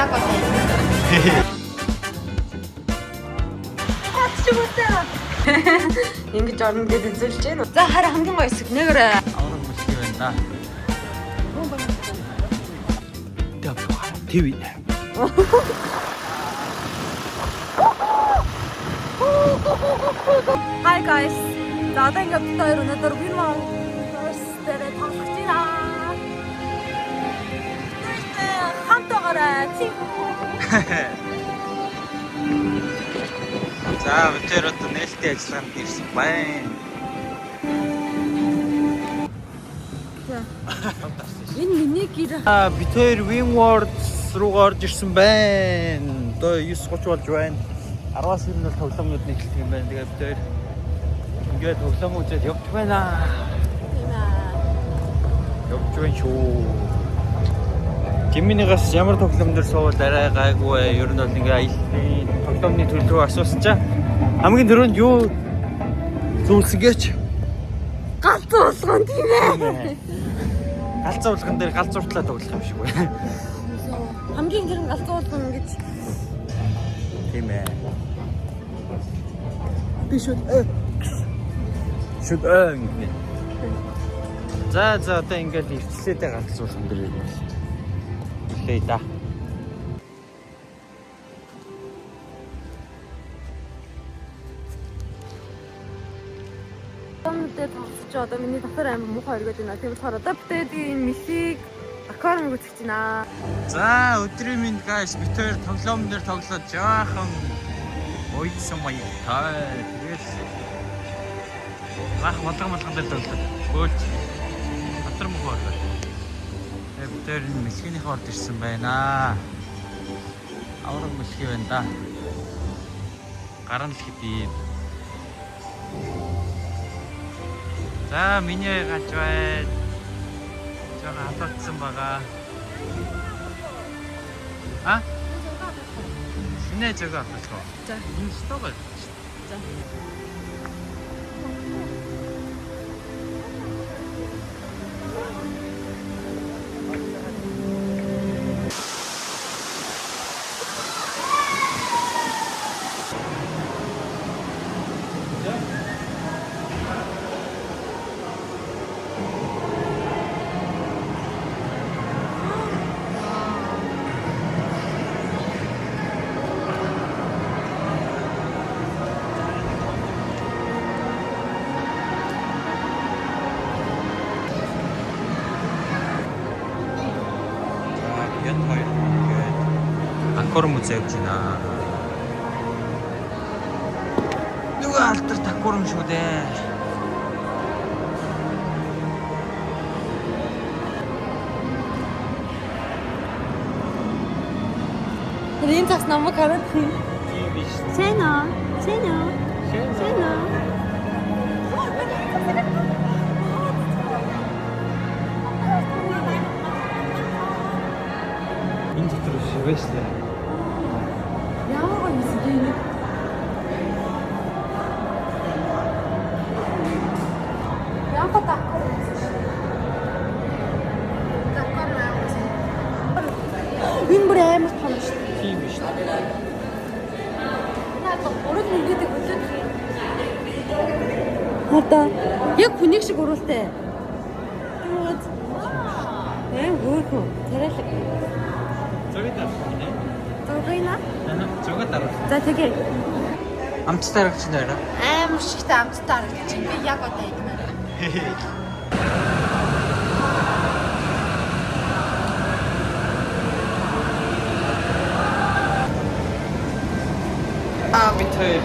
яг одоо. Ингэж орно гэдэг үзүүлж байна. За хараа хамгийн гоё хэсэг нэгээрээ. Авраг мөсгий байна да. TV. Hi guys. За одоо ингээд бид хоёр өнөөдөр Winmore дээр тоглож байна. Хамтаагаараа тийм. За бид хоёр одоо нээлттэй ажиллагаанд ирсэн байна. Энэ миний гэр. Бид хоёр Winmore руугаа орж ирсэн байна. Одоо 9:30 болж байна. 10-аас ирнэ бол тоглоомнууд нэгэлдэг юм байна. Тэгээ бид хоёр ингээд тоглоом үзээд явж байна. Явж байна шүү. Жиминийгаас ямар тоглоом дээр суувал арай гайгүй. Ер нь бол ингээ аяллаа тоглоомны төл рүү асуусчаа. Хамгийн түрүүнд юу зүйлсэгээч? Галзуу болгоон тийм ээ. Галзуу болгон дээр галзууртлаа тоглох юм шиг байна. Хамгийн гэрэн галзуу болгоно гэж. Тийм ээ. Би шүд ингэ. За одоо ингээд ирчлээдээ галзуу болгон дээр юм. Илээ да. Томдод тоглож одоо миний дотор амар муухай өргөд байна. Тийм болохоор одоо бид энэ мисийг аквариум үзэж байна. За өдрийн минь guys бид хоёр тоглоом дээр тоглоод жаахан уйдсан маятай. Тэгээд мах болгон дээр тоглоод хөөлж дотор муухай өргөд. Тэгээд бид хоёр энэ мэлхийнийхээ орд ирсэн байна. Авраг мэлхий байна да. Гаран л хэдий. За миний гач байна. Жага хатагдсан байгаа. А? Шинэ жага авчихсан. За. Энэ стогоо. За. Аквариум үзэж байна. Нөгөө алдарт аквариум шүү дээ. Энэ тас намайг хараад тийм. Тийм биш. Сэна. Энэ дотор шивээс л. Яагаад юм бэ? Яагаад такаар үзсэн? Такаар үзсэн. Энэ бүр амар том шүү дээ. Тийм биш. Наад урд нэгэдэг үлээд. Одоо яг хүнийг шиг уруултай. Тэгвэл хөөхөө тариалаг. Зөгийг дарах. Зогойна. Зөгийг дарах. За тэгээ. Амттай харагч нэрэ. Амар шигтэй амттай харагдаж байна. Би яг одоо игнэ. Бид хоёр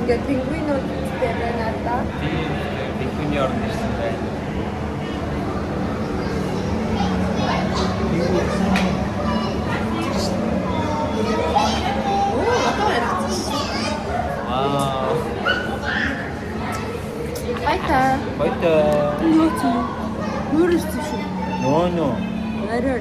ингээд пингвинууд дээр надаа. Пингвиний орнд ирсэн байна. Вау. Баятаа. Нөө чи. Нүрээс шүү. Нөө. Арай.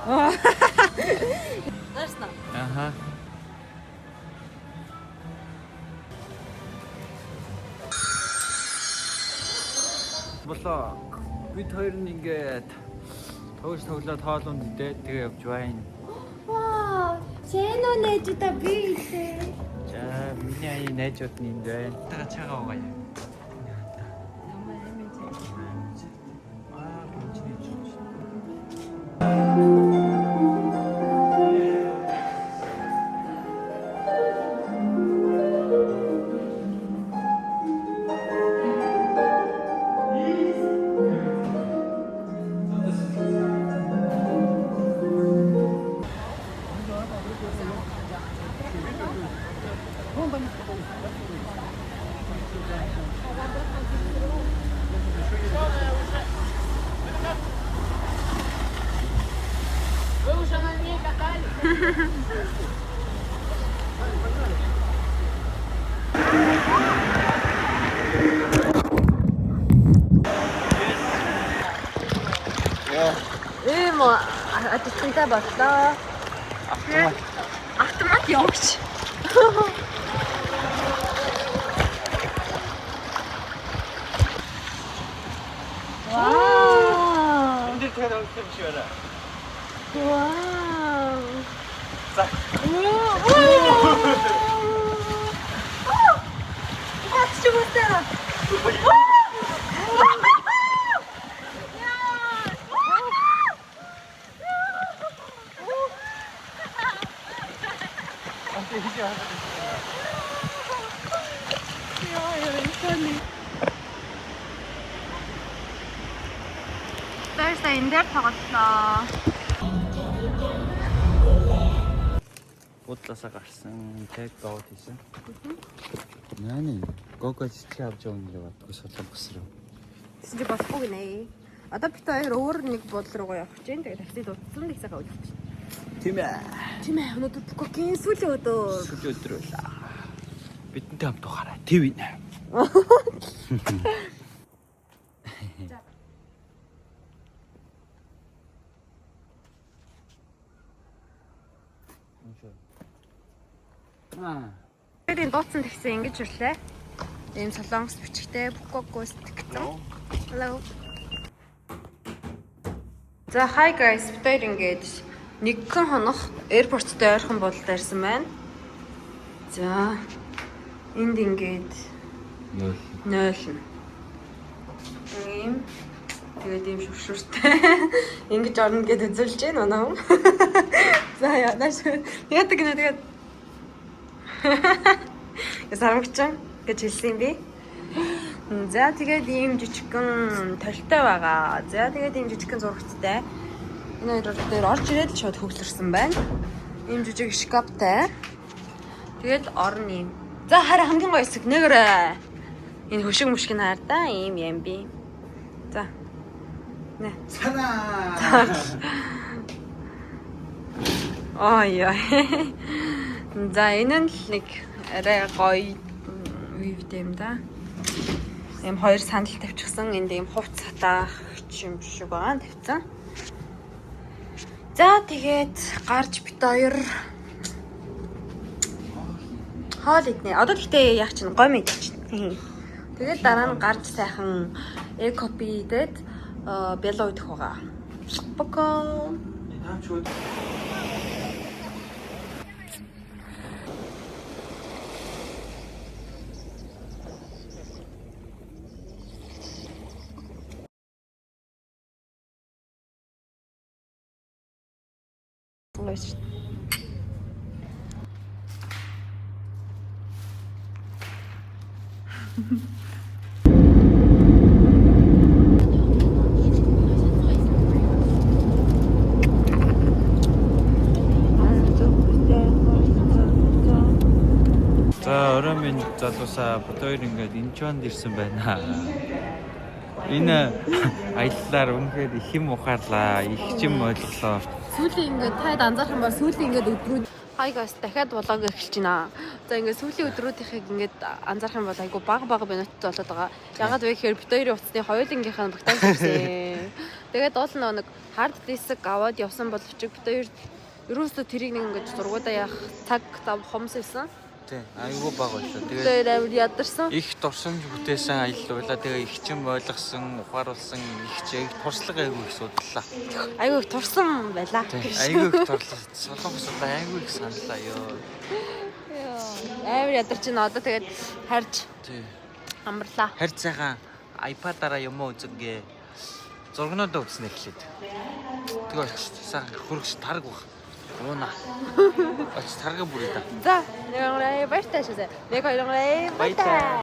Наашна. Аха. Болоо. Бид хоёр нь ингээд тоглоод хоолунд идээд тэгээ явж байна. Вау. Чэнэ нээжтэй би хэлээ. За, миний аяа найзууд нь энд байна. Тага чагаа угаая. Ийм атистэнтэй боллоо. Автомат явууч. Вау. Энд тэр өгсөн биш байна. Вау. За. Ачигутаа. Тэрсээ энэ дээр тоглолоо. Бодлосоо гарсан тэг доот хийсэн. Наа гогож чи авч явна гэж боддог судлаа бүсрөө. Тэгсэн чи болохгүй гинэ. Одоо бид хоёр өөр нэг бодол руугаа явах гэж. Тэгээд такси дутсан их цагаа үлдчих. Тийм ээ. Тийм ээ. Өнөөдөр Букокийн сүүлийн өдөр. Сүүлийн өдөр байлаа. Бидэнтэй хамт ухаараа. Тэв ин. Тэгээд дууцсан тэгсэн ингэж ирлээ. Ийм солонгос бичгтэй Букокоос тэгсэн. Hello. За hi guys, бид хоёр ингэж нэгэн хоног аэропорттой ойрхон бодолд ирсэн байна. За энд ингээд 0. Ийм тэгээд ийм шүршүртэй ингэж орно гэдээ үзүүлж байна оноо. За яаш яадаг нэ тэгээд Ясарамгчин гэж хэлсэн би. За тэгээд ийм жижигхэн толтой байгаа. За тэгээд ийм жижигхэн зурагттай. Энэ хоёр дээр орж ирээд шууд хөглөрсөн байна. Ийм жижиг шкафтай. Тэгээд орно юм. За хараа хамгийн гоё хэсэг нэгрээ. Энэ хөшиг мөшгний хаар да ийм юм би. За. Нэ. Санаа. Ой ой. За энэ нь л нэг арай гоё вивтэй юм да. Ийм хоёр сандал тавьчихсан. Энд ийм хувц сатаах юм шиг байгаа тавьсан. За тэгээд гарч бит хоёр хоол иднэ. Одоо гэхдээ яг чинь гомь идчихнэ. Тэгээд дараа нь гарч сайхан экопи идээд бяло идэх байгаа. Пока. Лойш. За оройн залуусаа бот хоёр ингээд энэ чонд ирсэн байна. Энэ аяллаар үнэхээр их юм ухаарлаа, их юм ойлголоо. Сүүлийн ингээд таад анзаарах юм бол сүүлийн ингээд өдрүүд хай гайс дахиад влог эхэлж байна. За ингээд сүүлийн өдрүүдийнхийг ингээд анзаарах юм бол айгу бага минуттай болоод байгаа. Ягаад вэ гэхээр бид хоёрын утасны хоёулынгийнх нь багтааж ирсэн. Тэгээд уул нэг хард диск аваад явсан боловч бид хоёр ерөөсөө тэрийг нэг ингэж зургуудаа яах цаг зав хомс байсан. Тий. Айгуу баг байлаа. Тэгээд Тэр амар ядарсан. их дурсамж бүтээсэн аялал байлаа. Тэгээ их чин ойлгосон, ухааруулсан их чиг туршлага айгуу их судлаа. Айгуу их турсан байлаа. Айгуу их турлаа. Солонгосод айгуу их саналаа ёо. Амар ядарч байна. Одоо тэгээд харж Тий. амарлаа. Харь цайхан iPad-аараа юм уу үзэгээ зургнуудаа үзснэ эхлээд. Тэгээ очиж сайхан хөргөж тарг баг. Ууна. Очиж тарга бүрээ та. За, нэг баяртай шээ. Нэг хоёроо баяртай.